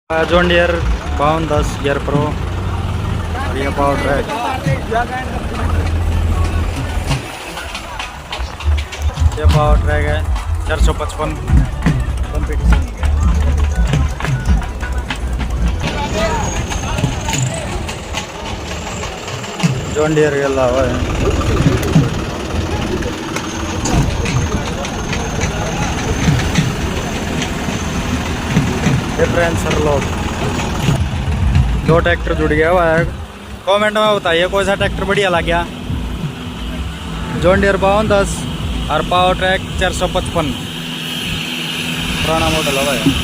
John Deere 5210 gear pro और ये power track. ये पावर ट्रैक है 455 कंपटीशन। जॉन डियर गेला हुआ है। डिफरेंसर लोड, 2 ट्रैक्टर जुड़ गया हुआ है। कमेंट में बताइए कौन सा ट्रैक्टर बढ़िया लग गया। जॉन डियर 5210 और पावर ट्रैक 455 पुराना मॉडल हुआ है।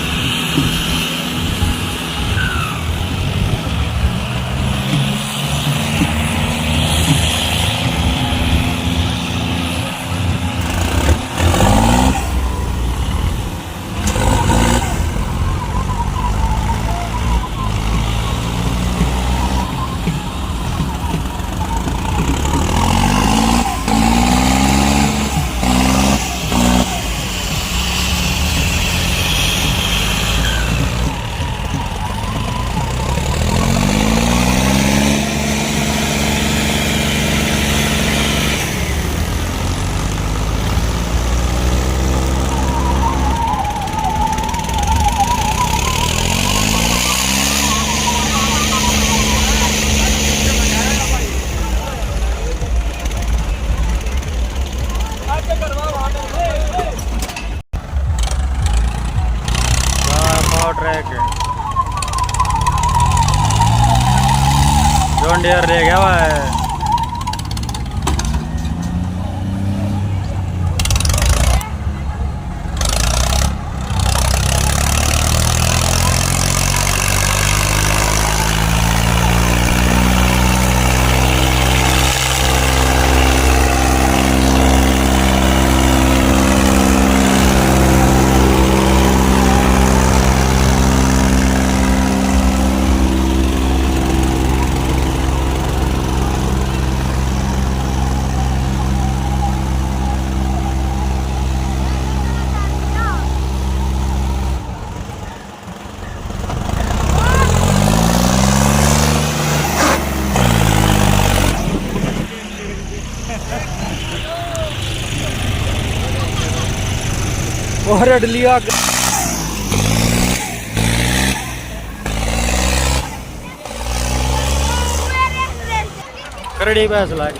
ट्रैक जॉन डियर रह गया हुआ है। और लिया करड़ी भैंस लाग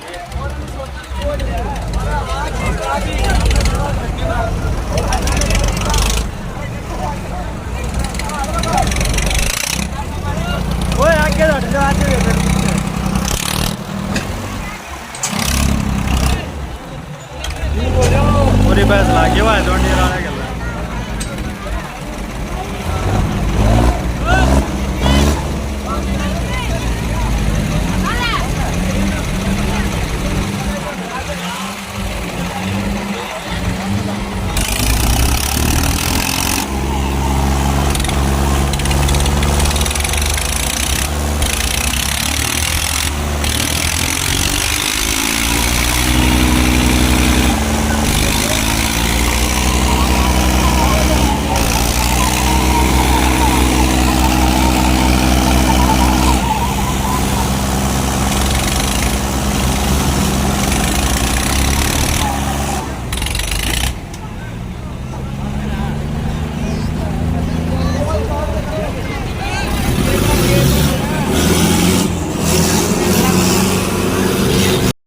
आगे पूरी भैंस लागे हुआ है जॉन डियर।